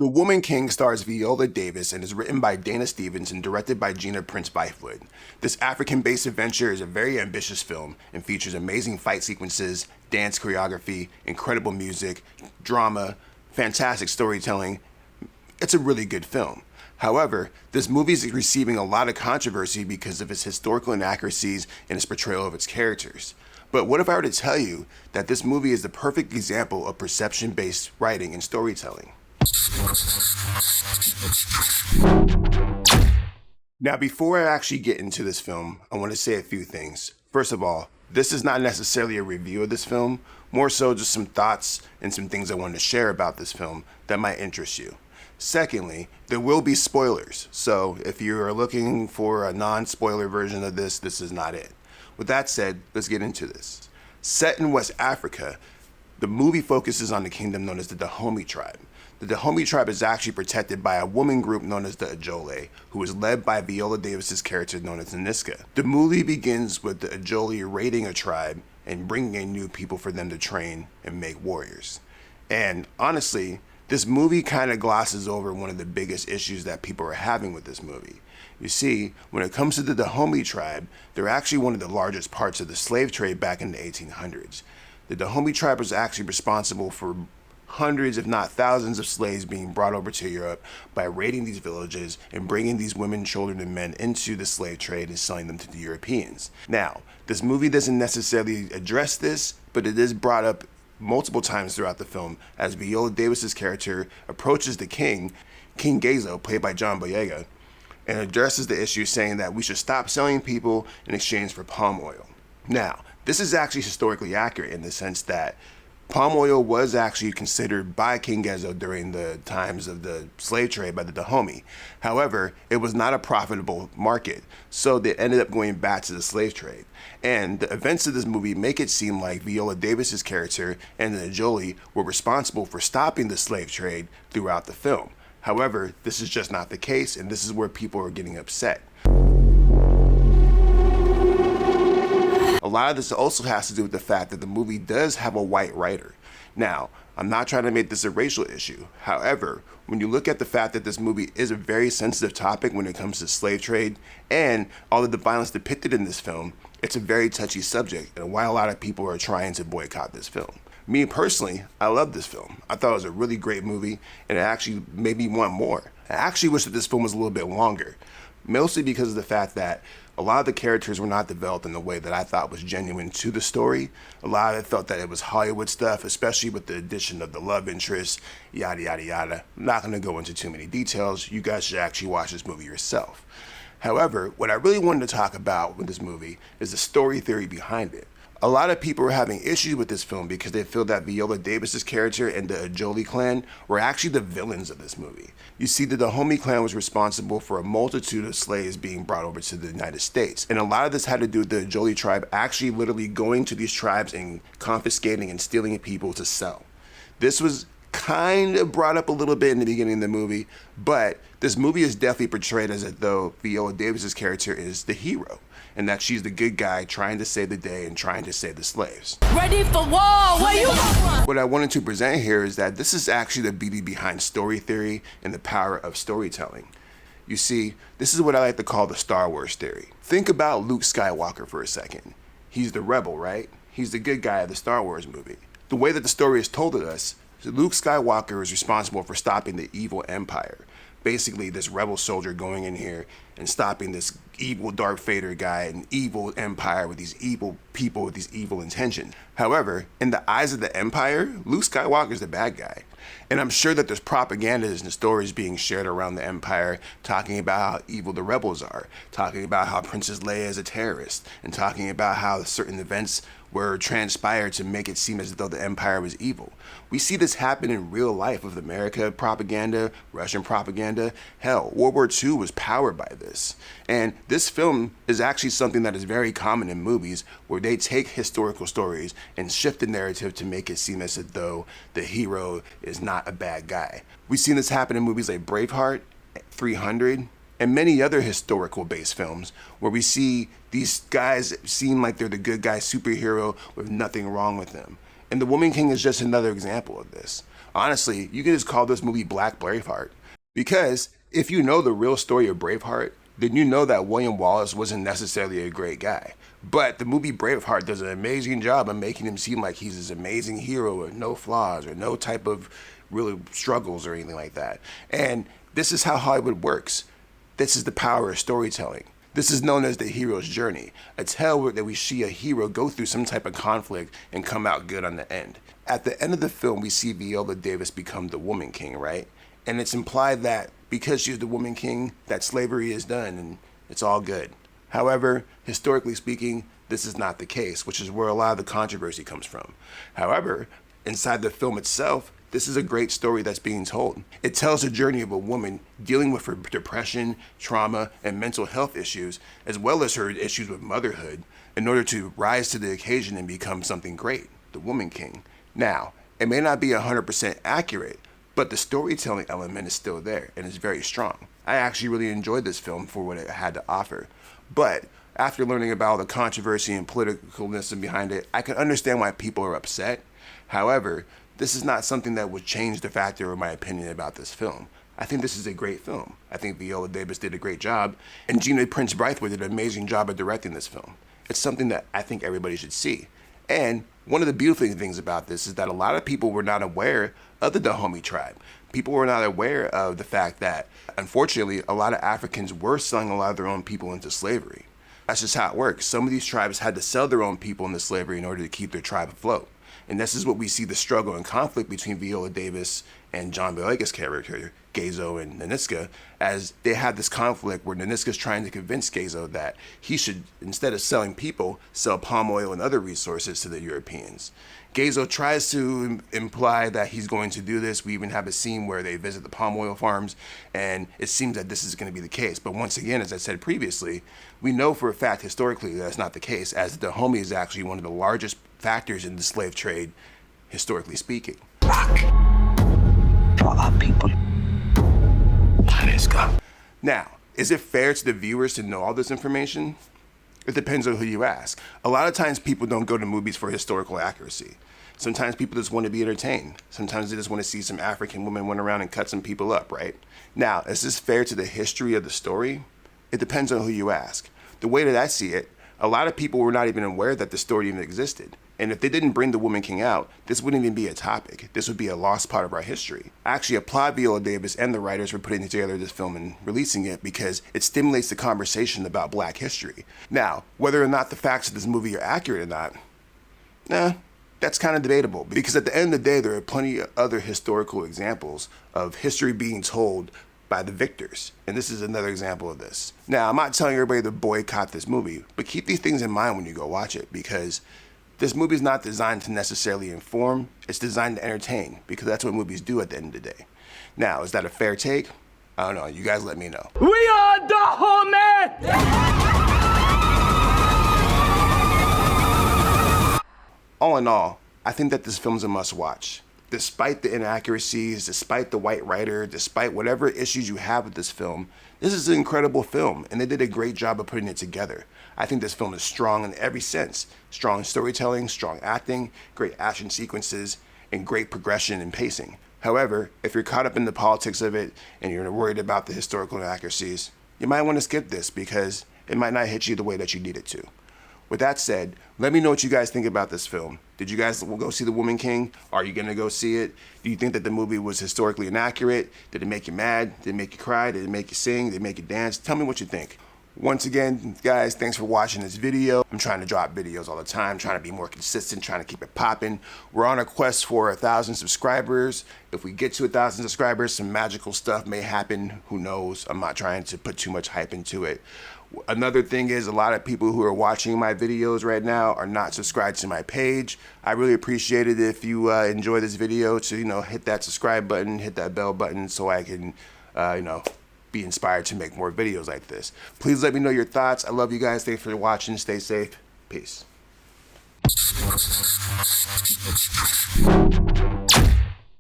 The Woman King stars Viola Davis and is written by Dana Stevens and directed by Gina Prince Bythewood. This African-based adventure is a very ambitious film and features amazing fight sequences, dance choreography, incredible music, drama, fantastic storytelling. It's a really good film. However, this movie is receiving a lot of controversy because of its historical inaccuracies and its portrayal of its characters. But what if I were to tell you that this movie is the perfect example of perception-based writing and storytelling? Now, before I actually get into this film, I want to say a few things. First of all, this is not necessarily a review of this film, more so just some thoughts and some things I wanted to share about this film that might interest you. Secondly, there will be spoilers, so if you are looking for a non-spoiler version of this, this is not it. With that said, let's get into this. Set in West Africa, the movie focuses on the kingdom known as the Dahomey tribe. The Dahomey tribe is actually protected by a woman group known as the Ajole, who is led by Viola Davis's character known as Niska. The movie begins with the Ajole raiding a tribe and bringing in new people for them to train and make warriors. And honestly, this movie kind of glosses over one of the biggest issues that people are having with this movie. You see, when it comes to the Dahomey tribe, they're actually one of the largest parts of the slave trade back in the 1800s. The Dahomey tribe was actually responsible for hundreds, if not thousands, of slaves being brought over to Europe by raiding these villages and bringing these women, children, and men into the slave trade and selling them to the Europeans. Now, this movie doesn't necessarily address this, but it is brought up multiple times throughout the film as Viola Davis's character approaches the king, King Gezo, played by John Boyega, and addresses the issue saying that we should stop selling people in exchange for palm oil. Now, this is actually historically accurate in the sense that palm oil was actually considered by King Gezo during the times of the slave trade by the Dahomey. However, it was not a profitable market, so they ended up going back to the slave trade. And the events of this movie make it seem like Viola Davis's character and the Ajole were responsible for stopping the slave trade throughout the film. However, this is just not the case, and this is where people are getting upset. A lot of this also has to do with the fact that the movie does have a white writer. Now, I'm not trying to make this a racial issue. However, when you look at the fact that this movie is a very sensitive topic when it comes to slave trade and all of the violence depicted in this film, it's a very touchy subject and why a lot of people are trying to boycott this film. Me personally, I love this film. I thought it was a really great movie and it actually made me want more. I actually wish that this film was a little bit longer, mostly because of the fact that a lot of the characters were not developed in the way that I thought was genuine to the story. A lot of it felt that it was Hollywood stuff, especially with the addition of the love interest, yada, yada, yada. I'm not going to go into too many details. You guys should actually watch this movie yourself. However, what I really wanted to talk about with this movie is the story theory behind it. A lot of people are having issues with this film because they feel that Viola Davis's character and the Ajole clan were actually the villains of this movie. You see, the Dahomey clan was responsible for a multitude of slaves being brought over to the United States. And a lot of this had to do with the Ajole tribe actually literally going to these tribes and confiscating and stealing people to sell. This was kind of brought up a little bit in the beginning of the movie, but this movie is definitely portrayed as though Viola Davis's character is the hero and that she's the good guy trying to save the day and trying to save the slaves. Ready for war, where you going? What I wanted to present here is that this is actually the beauty behind story theory and the power of storytelling. You see, this is what I like to call the Star Wars theory. Think about Luke Skywalker for a second. He's the rebel, right? He's the good guy of the Star Wars movie. The way that the story is told to us, Luke Skywalker is responsible for stopping the evil empire. Basically, this rebel soldier going in here and stopping this evil Darth Vader guy and evil empire with these evil people with these evil intentions. However, in the eyes of the empire, Luke Skywalker is the bad guy. And I'm sure that there's propaganda and stories being shared around the empire talking about how evil the rebels are, talking about how Princess Leia is a terrorist, and talking about how certain events were transpired to make it seem as though the empire was evil. We see this happen in real life with America propaganda, Russian propaganda. Hell, World War II was powered by this. And this film is actually something that is very common in movies where they take historical stories and shift the narrative to make it seem as though the hero is not a bad guy. We've seen this happen in movies like Braveheart, 300, and many other historical based films where we see these guys seem like they're the good guy superhero with nothing wrong with them. And The Woman King is just another example of this. Honestly, you can just call this movie Black Braveheart. Because if you know the real story of Braveheart, then you know that William Wallace wasn't necessarily a great guy. But the movie Braveheart does an amazing job of making him seem like he's this amazing hero with no flaws or no type of really struggles or anything like that. And this is how Hollywood works. This is the power of storytelling. This is known as the hero's journey, a tale that we see a hero go through some type of conflict and come out good on the end. At the end of the film, we see Viola Davis become the woman king, right? And it's implied that because she's the woman king, that slavery is done and it's all good. However, historically speaking, this is not the case, which is where a lot of the controversy comes from. However, inside the film itself, this is a great story that's being told. It tells the journey of a woman dealing with her depression, trauma, and mental health issues, as well as her issues with motherhood, in order to rise to the occasion and become something great, the woman king. Now, it may not be 100% accurate, but the storytelling element is still there and is very strong. I actually really enjoyed this film for what it had to offer. But after learning about all the controversy and politicalness behind it, I can understand why people are upset. However, this is not something that would change the factor of my opinion about this film. I think this is a great film. I think Viola Davis did a great job, and Gina Prince Bythewood did an amazing job of directing this film. It's something that I think everybody should see. And one of the beautiful things about this is that a lot of people were not aware of the Dahomey tribe. People were not aware of the fact that, unfortunately, a lot of Africans were selling a lot of their own people into slavery. That's just how it works. Some of these tribes had to sell their own people into slavery in order to keep their tribe afloat. And this is what we see the struggle and conflict between Viola Davis and John Boyega's character, Gezo and Nanisca, as they have this conflict where Nanisca's trying to convince Gezo that he should, instead of selling people, sell palm oil and other resources to the Europeans. Gezo tries to imply that he's going to do this. We even have a scene where they visit the palm oil farms, and it seems that this is going to be the case. But once again, as I said previously, we know for a fact historically that's not the case, as the Dahomey is actually one of the largest factors in the slave trade, historically speaking. Rock for our people. Let's go. Now, is it fair to the viewers to know all this information? It depends on who you ask. A lot of times people don't go to movies for historical accuracy. Sometimes people just want to be entertained. Sometimes they just want to see some African women run around and cut some people up, right? Now, is this fair to the history of the story? It depends on who you ask. The way that I see it, a lot of people were not even aware that the story even existed. And if they didn't bring the Woman King out, this wouldn't even be a topic. This would be a lost part of our history. I actually applaud Viola Davis and the writers for putting together this film and releasing it because it stimulates the conversation about Black history. Now, whether or not the facts of this movie are accurate or not, that's kind of debatable. Because at the end of the day, there are plenty of other historical examples of history being told by the victors. And this is another example of this. Now, I'm not telling everybody to boycott this movie, but keep these things in mind when you go watch it, because this movie is not designed to necessarily inform, it's designed to entertain, because that's what movies do at the end of the day. Now, is that a fair take? I don't know, you guys let me know. We are the homie! All in all, I think that this film's a must watch. Despite the inaccuracies, despite the white writer, despite whatever issues you have with this film, this is an incredible film, and they did a great job of putting it together. I think this film is strong in every sense. Strong storytelling, strong acting, great action sequences, and great progression and pacing. However, if you're caught up in the politics of it, and you're worried about the historical inaccuracies, you might want to skip this because it might not hit you the way that you need it to. With that said, let me know what you guys think about this film. Did you guys go see The Woman King? Are you going to go see it? Do you think that the movie was historically inaccurate? Did it make you mad? Did it make you cry? Did it make you sing? Did it make you dance? Tell me what you think. Once again, guys, thanks for watching this video. I'm trying to drop videos all the time, trying to be more consistent, trying to keep it popping. We're on a quest for 1,000 subscribers. If we get to 1,000 subscribers, some magical stuff may happen. Who knows? I'm not trying to put too much hype into it. Another thing is, a lot of people who are watching my videos right now are not subscribed to my page. I really appreciate it if you enjoy this video to, hit that subscribe button, hit that bell button so I can, be inspired to make more videos like this. Please let me know your thoughts. I love you guys. Thanks for watching. Stay safe. Peace.